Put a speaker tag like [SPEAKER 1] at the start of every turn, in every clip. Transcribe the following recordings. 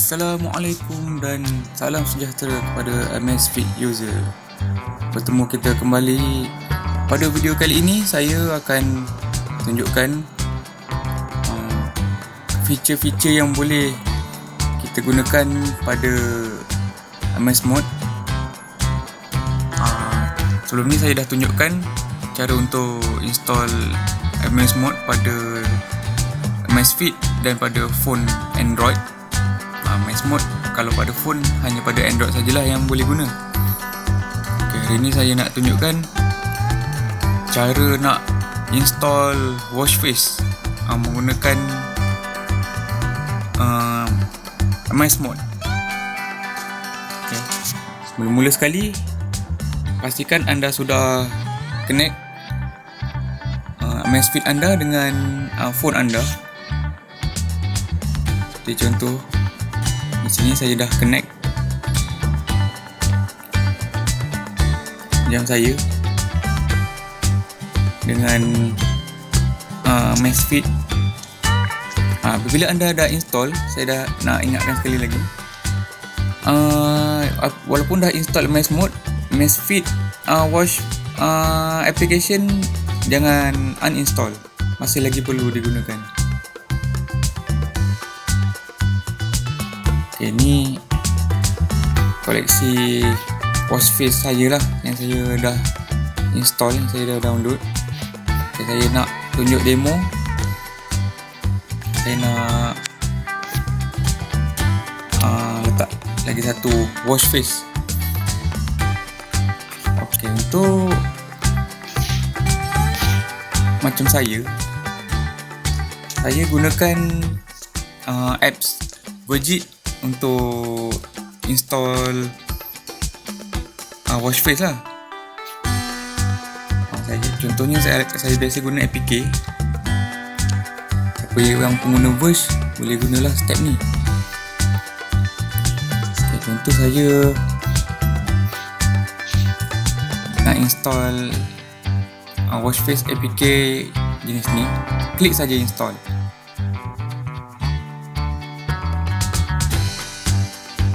[SPEAKER 1] Assalamualaikum dan salam sejahtera kepada AMAZFIT user. Bertemu kita kembali. Pada video kali ini saya akan tunjukkan feature-feature yang boleh kita gunakan pada Amazmod. Sebelum ni saya dah tunjukkan cara untuk install Amazmod pada AMAZFIT dan pada phone Android. Amazmod kalau pada phone hanya pada Android sajalah yang boleh guna. Okay, hari ni saya nak tunjukkan cara nak install Watchface menggunakan Amazmod. Okay. Mula-mula sekali pastikan anda sudah connect AMAZFIT anda dengan phone anda. Seperti contoh di sini saya dah connect jam saya dengan AMAZFIT. Apabila anda dah install, saya dah nak ingatkan sekali lagi, walaupun dah install AMAZFIT Watch application, jangan uninstall, masih lagi perlu digunakan. Okay, ni koleksi Watchface saya lah yang saya dah install, yang saya dah download. Okay, saya nak tunjuk demo. Saya nak letak lagi satu Watchface. Okay, untuk macam saya gunakan apps VERGE untuk install Watchface lah. Contohnya saya biasa guna APK. Siapa yang pengguna VERGE boleh gunalah step ni. Okay, contoh saya nak install Watchface APK jenis ni, klik saja install.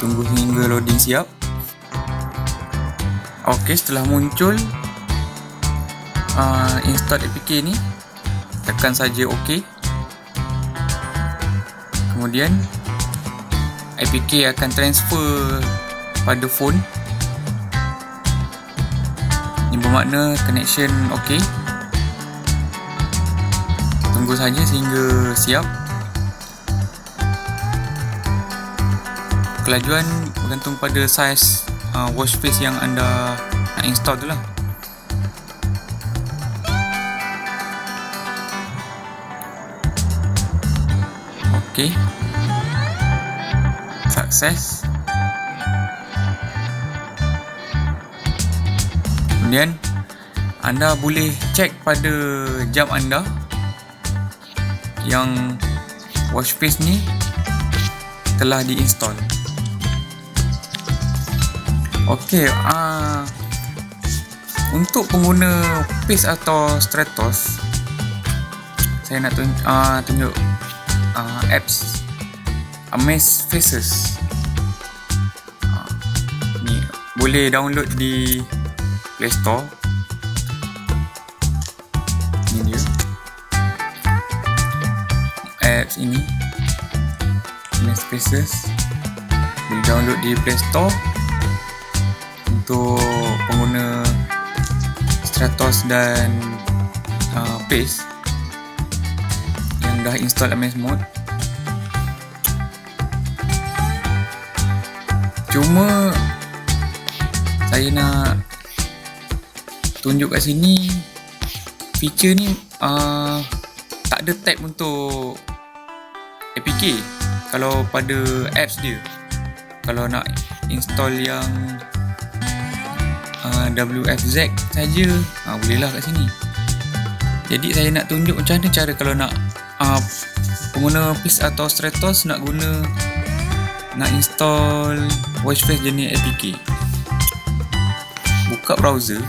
[SPEAKER 1] Tunggu hingga loading siap. Okey, setelah muncul install APK ni, tekan saja OK. Kemudian APK akan transfer pada phone. Ini bermakna connection OK. Tunggu saja sehingga siap. Kelajuan bergantung pada saiz Watchface yang anda nak install tu lah. Ok, sukses. Kemudian anda boleh cek pada jam anda yang Watchface ni telah diinstal. Okey, untuk pengguna Pace atau STRATOS, saya nak tunjuk apps AMAZFIT. Ni boleh download di Play Store. Ini dia apps ini, AMAZFIT, boleh download di Play Store. Untuk pengguna STRATOS dan Pace yang dah install Amazmod. Cuma saya nak tunjuk kat sini, feature ni tak ada tab untuk APK kalau pada apps dia. Kalau nak install yang WFZ saja, bolehlah kat sini. Jadi saya nak tunjuk macam mana cara kalau nak pengguna Pace atau STRATOS nak install Watchface jenis APK. Buka browser.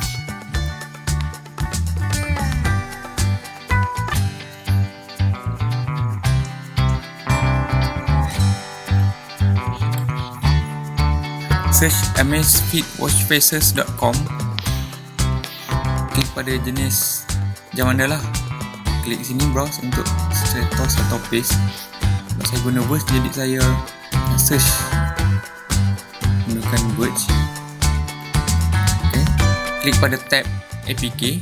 [SPEAKER 1] search AMAZFIT Watchfaces.com, klik pada jenis jam anda lah. Klik sini browse untuk STRATOS atau Pace. Sebab saya guna VERGE, jadi saya search menggunakan VERGE. Okay. Klik pada tab APK.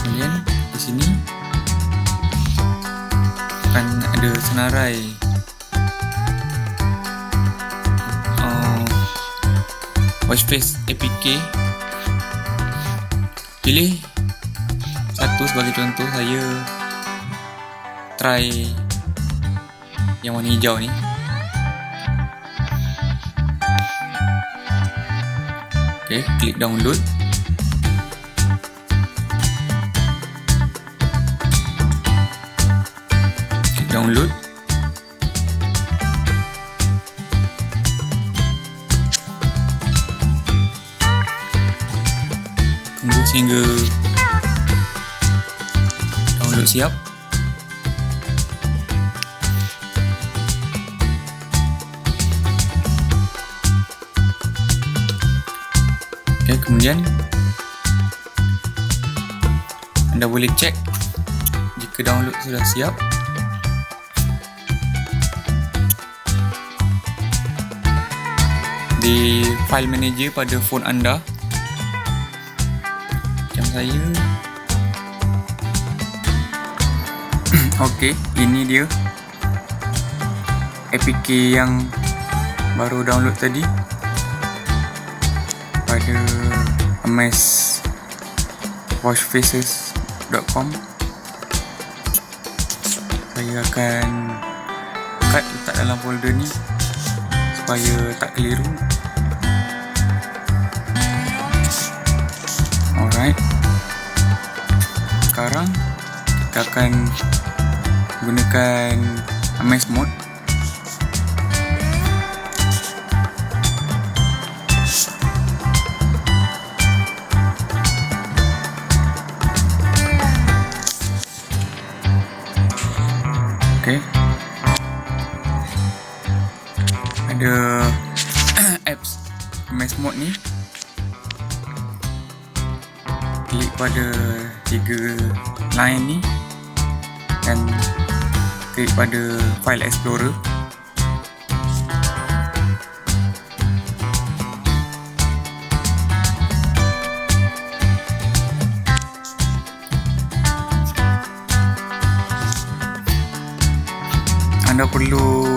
[SPEAKER 1] Kemudian di sini akan ada senarai Watchface APK. Pilih satu sebagai contoh. Saya try yang warna hijau ni. Okay, klik download. Klik download. Tunggu sehingga download siap. Okay, kemudian anda boleh cek jika download sudah siap. Di file manager pada phone anda. Macam saya. Okey, ini dia APK yang baru download tadi pada AMAZFIT.com. Saya akan cut letak dalam folder ni supaya tak keliru. Alright, sekarang kita akan gunakan Amazmod. Okay, ada apps Amazmod ni. Klik pada 3 line ni dan klik pada file explorer. Anda perlu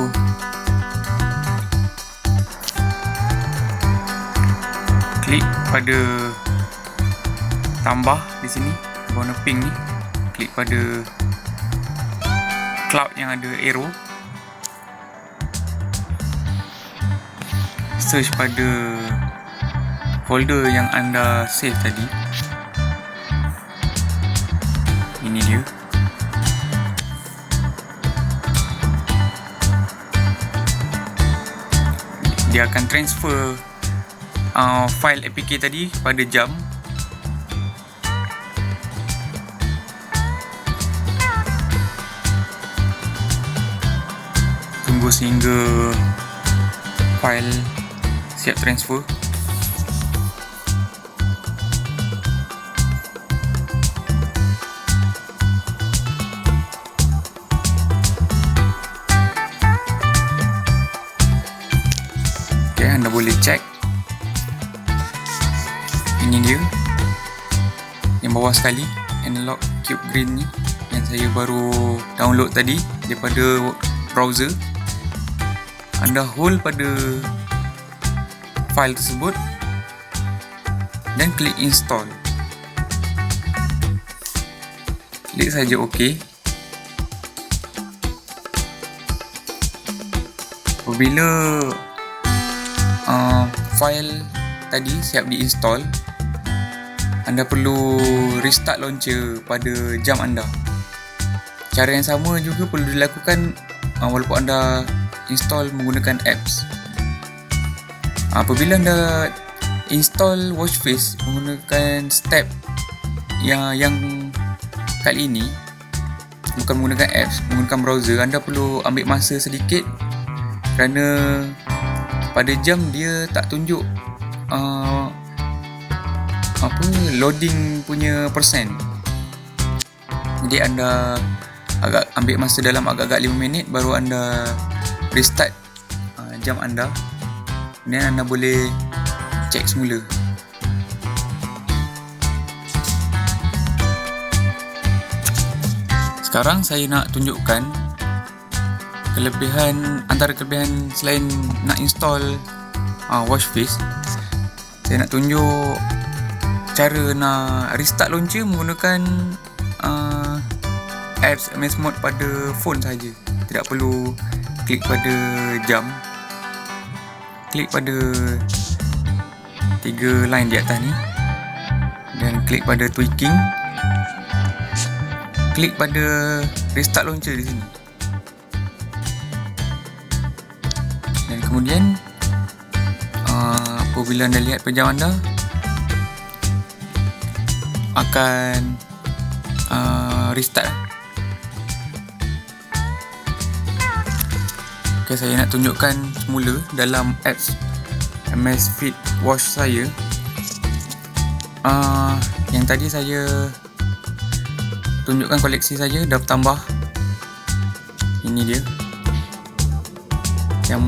[SPEAKER 1] klik pada tambah di sini warna pink ni. Klik pada cloud yang ada arrow. Search pada folder yang anda save tadi. Ini dia. Dia akan transfer file APK tadi pada jam. Tunggu sehingga file siap transfer. Okay, anda boleh cek. Ini dia yang bawah sekali, analog cube green ni, yang saya baru download tadi daripada browser. Anda hold pada file tersebut dan klik install. Klik saja OK. Apabila file tadi siap diinstal, anda perlu restart launcher pada jam anda. Cara yang sama juga perlu dilakukan walaupun anda install menggunakan apps. Apabila anda install Watchface menggunakan step yang kali ini bukan menggunakan apps, menggunakan browser, anda perlu ambil masa sedikit kerana pada jam dia tak tunjuk loading punya persen. Jadi anda agak ambil masa dalam agak-agak 5 minit baru anda restart jam anda, dan anda boleh cek semula. Sekarang saya nak tunjukkan antara kelebihan selain nak install Watchface. Saya nak tunjuk cara nak restart launcher menggunakan apps Amazmod pada phone saja. Tidak perlu klik pada jam. Klik pada 3 line di atas ni dan klik pada tweaking. Klik pada restart launcher di sini. Dan kemudian apabila anda lihat pada jam anda akan restart. Okay, saya nak tunjukkan semula dalam apps AMAZFIT watch saya. Yang tadi saya tunjukkan koleksi saya dah bertambah. Ini dia yang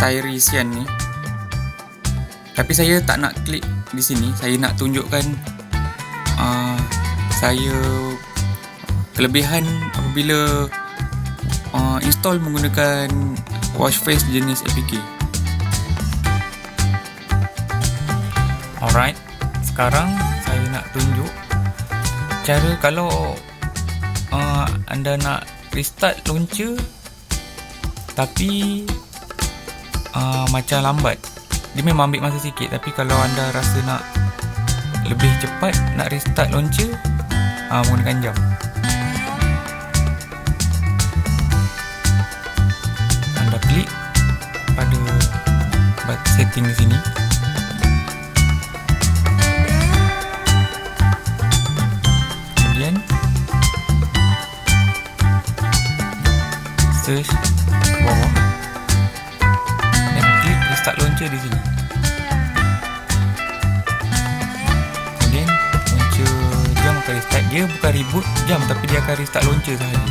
[SPEAKER 1] Tyresian ni. Tapi saya tak nak klik di sini. Saya nak tunjukkan saya kelebihan apabila install menggunakan Watchface jenis APK. Alright, sekarang saya nak tunjuk cara kalau anda nak restart launcher tapi macam lambat. Dia memang ambil masa sikit, tapi kalau anda rasa nak lebih cepat nak restart launcher menggunakan jam, anda klik pada setting di sini. Kemudian search ke bawah dan klik restart launcher di sini. Kemudian launcher jam akan restart. Dia bukan reboot jam tapi dia akan restart launcher sahaja.